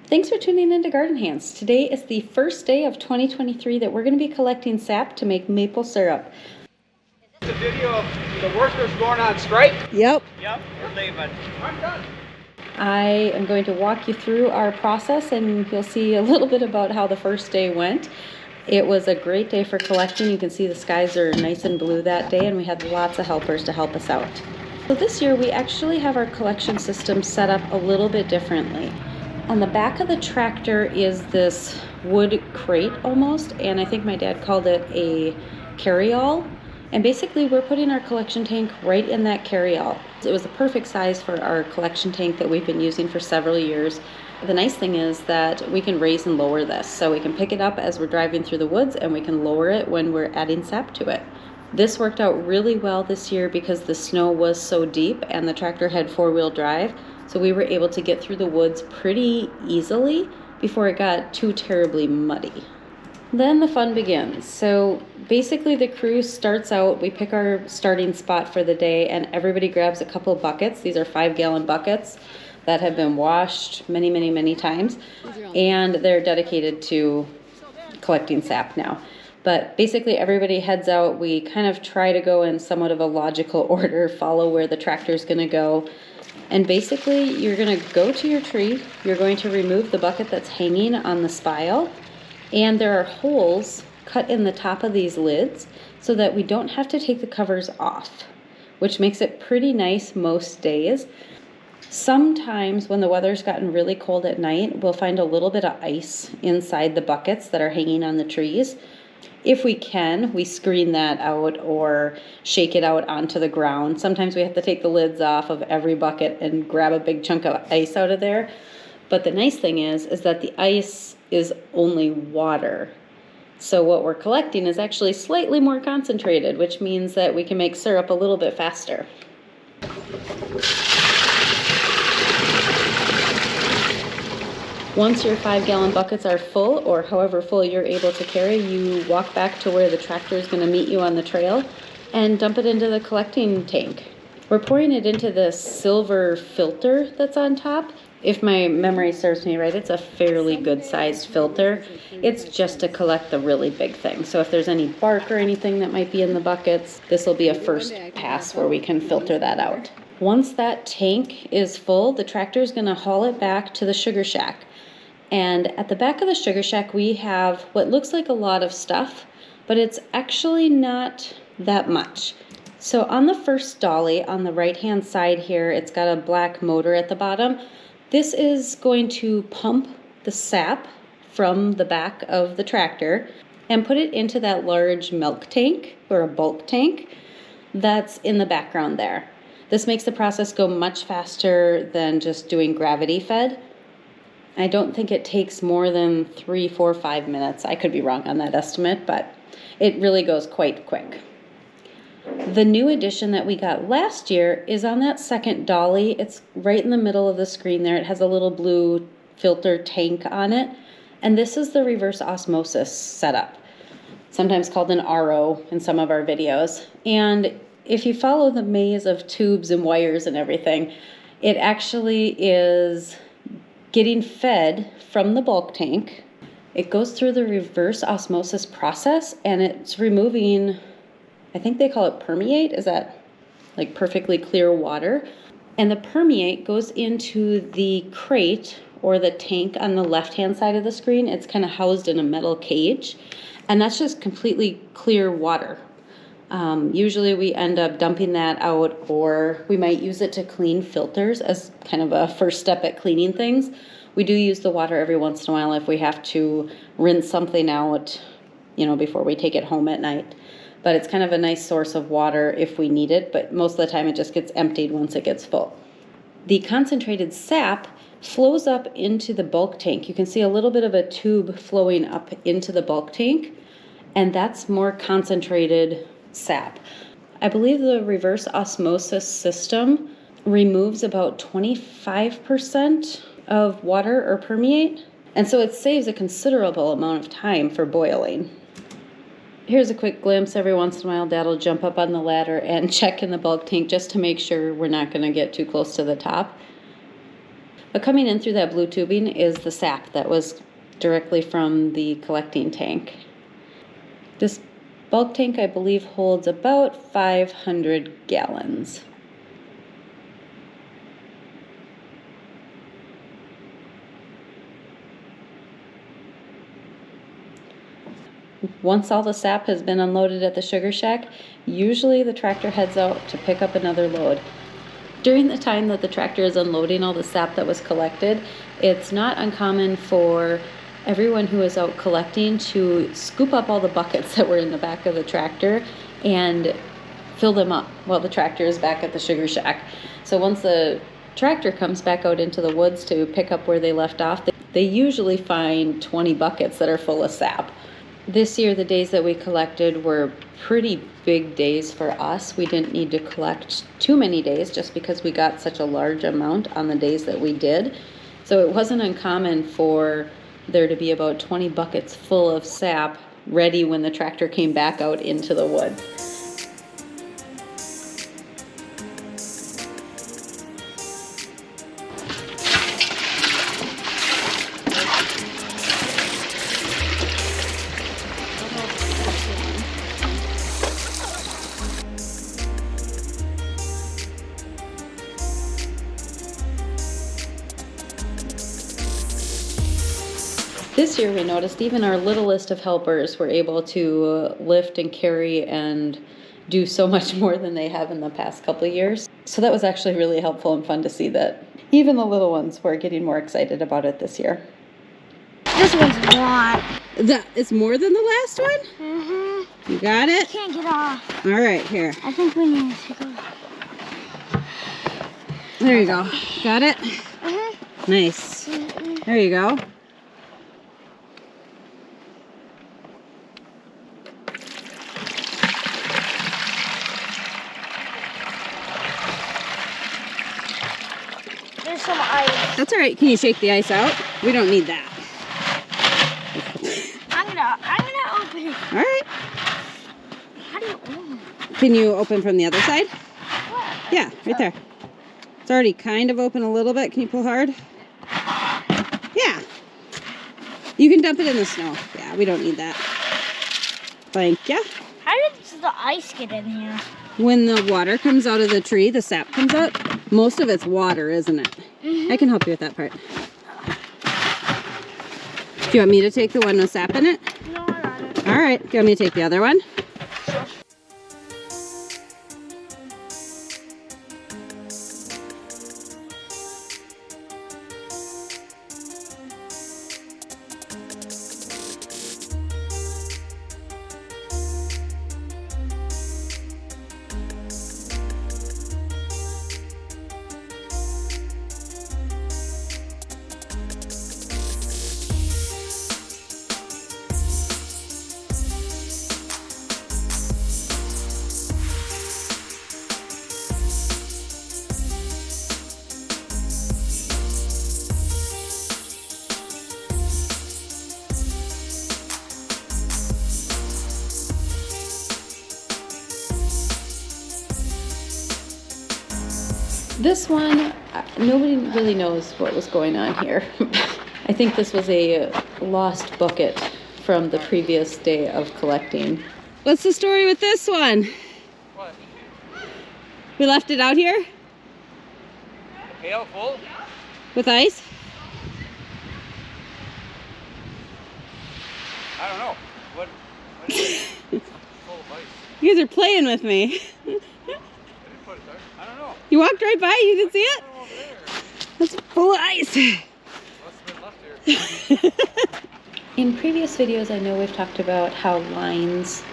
Thanks for tuning in to Garden Hands. Today is the first day of 2023 that we're going to be collecting sap to make maple syrup. It's a video of the workers going on strike. Yep, We're leaving. I'm done. I am going to walk you through our process and you'll see a little bit about how the first day went. It was a great day for collecting. You can see the skies are nice and blue that day and we had lots of helpers to help us out. So this year we actually have our collection system set up a little bit differently. On the back of the tractor is this wood crate almost, and I think my dad called it a carry-all. And basically we're putting our collection tank right in that carry-all. It was the perfect size for our collection tank that we've been using for several years. The nice thing is that we can raise and lower this, so we can pick it up as we're driving through the woods and we can lower it when we're adding sap to it. This worked out really well this year because the snow was so deep and the tractor had four-wheel drive, so we were able to get through the woods pretty easily before it got too terribly muddy. Then the fun begins. So basically the crew starts out, we pick our starting spot for the day and everybody grabs a couple of buckets. These are 5-gallon buckets that have been washed many times, and they're dedicated to collecting sap now. But basically everybody heads out. We kind of try to go in somewhat of a logical order, follow where the tractor's gonna go. And basically you're gonna go to your tree, you're going to remove the bucket that's hanging on the spile, and there are holes cut in the top of these lids so that we don't have to take the covers off, which makes it pretty nice most days. Sometimes when the weather's gotten really cold at night, we'll find a little bit of ice inside the buckets that are hanging on the trees. If we can, we screen that out or shake it out onto the ground. Sometimes we have to take the lids off of every bucket and grab a big chunk of ice out of there. But the nice thing is that the ice is only water. So what we're collecting is actually slightly more concentrated, which means that we can make syrup a little bit faster. Once your 5-gallon buckets are full, or however full you're able to carry, you walk back to where the tractor is going to meet you on the trail and dump it into the collecting tank. We're pouring it into this silver filter that's on top. If my memory serves me right, it's a fairly good sized filter. It's just to collect the really big thing. So if there's any bark or anything that might be in the buckets, this will be a first pass where we can filter that out. Once that tank is full, the tractor is going to haul it back to the sugar shack. And at the back of the sugar shack, we have what looks like a lot of stuff, but it's actually not that much. So on the first dolly on the right-hand side here, it's got a black motor at the bottom. This is going to pump the sap from the back of the tractor and put it into that large milk tank or a bulk tank that's in the background there. This makes the process go much faster than just doing gravity fed. I don't think it takes more than 3, 4, 5 minutes. I could be wrong on that estimate, but it really goes quite quick. The new addition that we got last year is on that second dolly. It's right in the middle of the screen there. It has a little blue filter tank on it. And this is the reverse osmosis setup, sometimes called an RO in some of our videos. And if you follow the maze of tubes and wires and everything, it actually is getting fed from the bulk tank. It goes through the reverse osmosis process and it's removing, I think they call it permeate. Is that like perfectly clear water? And the permeate goes into the crate or the tank on the left-hand side of the screen. It's kind of housed in a metal cage, and that's just completely clear water. Usually we end up dumping that out, or we might use it to clean filters as kind of a first step at cleaning things. We do use the water every once in a while if we have to rinse something out, before we take it home at night. But it's kind of a nice source of water if we need it, but most of the time it just gets emptied once it gets full. The concentrated sap flows up into the bulk tank. You can see a little bit of a tube flowing up into the bulk tank, and that's more concentrated sap. I believe the reverse osmosis system removes about 25% of water or permeate, and so it saves a considerable amount of time for boiling. Here's a quick glimpse. Every once in a while, Dad will jump up on the ladder and check in the bulk tank just to make sure we're not going to get too close to the top. But coming in through that blue tubing is the sap that was directly from the collecting tank. This bulk tank, I believe, holds about 500 gallons. Once all the sap has been unloaded at the sugar shack, usually the tractor heads out to pick up another load. During the time that the tractor is unloading all the sap that was collected, it's not uncommon for everyone who is out collecting to scoop up all the buckets that were in the back of the tractor and fill them up while the tractor is back at the sugar shack. So once the tractor comes back out into the woods to pick up where they left off, they usually find 20 buckets that are full of sap. This year, the days that we collected were pretty big days for us. We didn't need to collect too many days just because we got such a large amount on the days that we did. So it wasn't uncommon for there to be about 20 buckets full of sap ready when the tractor came back out into the woods. This year we noticed even our littlest of helpers were able to lift and carry and do so much more than they have in the past couple of years. So that was actually really helpful and fun to see that even the little ones were getting more excited about it this year. This one's a lot. It's more than the last one? Mm-hmm. You got it? Can't get off. All right, here. I think we need to go. There you go. Got it? Mm-hmm. Nice. Mm-hmm. There you go. There's some ice. That's all right. Can you shake the ice out? We don't need that. I'm gonna open it. All right. How do you open it? Can you open from the other side? What? Yeah, right there. It's already kind of open a little bit. Can you pull hard? Yeah. You can dump it in the snow. Yeah, we don't need that. Thank you. How did the ice get in here? When the water comes out of the tree, the sap comes out. Most of it's water, isn't it? Mm-hmm. I can help you with that part. Do you want me to take the one with sap in it? No, I got it. All right. Do you want me to take the other one? This one, nobody really knows what was going on here. I think this was a lost bucket from the previous day of collecting. What's the story with this one? What? We left it out here A pail full? with ice? I don't know. What is it? Full of ice. You guys are playing with me. I didn't put it there. I don't know. You walked right by, you didn't see it? Over there. That's full of ice. Must have been left here. In previous videos, I know we've talked about how lines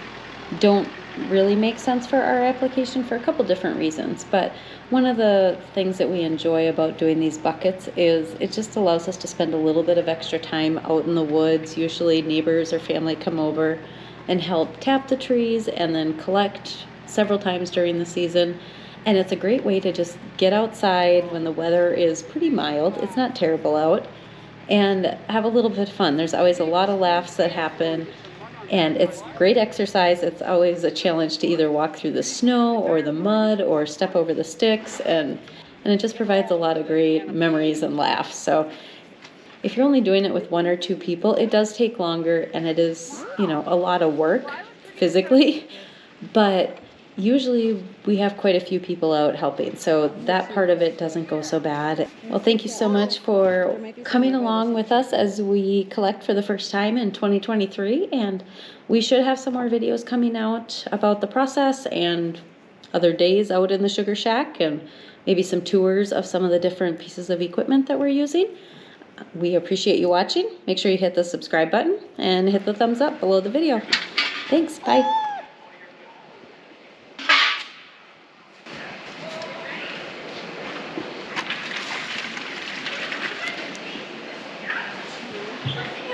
don't really make sense for our application for a couple different reasons, but one of the things that we enjoy about doing these buckets is it just allows us to spend a little bit of extra time out in the woods. Usually neighbors or family come over and help tap the trees and then collect several times during the season. And it's a great way to just get outside when the weather is pretty mild. It's not terrible out. And have a little bit of fun. There's always a lot of laughs that happen, and it's great exercise. It's always a challenge to either walk through the snow or the mud or step over the sticks, and and it just provides a lot of great memories and laughs. So if you're only doing it with 1 or 2 people, it does take longer, and it is, you know, a lot of work physically, but usually we have quite a few people out helping, so that part of it doesn't go so bad. Well, thank you so much for coming along with us as we collect for the first time in 2023, and we should have some more videos coming out about the process and other days out in the Sugar Shack, and maybe some tours of some of the different pieces of equipment that we're using. We appreciate you watching. Make sure you hit the subscribe button and hit the thumbs up below the video. Thanks, bye.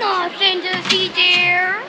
Nothing to see there.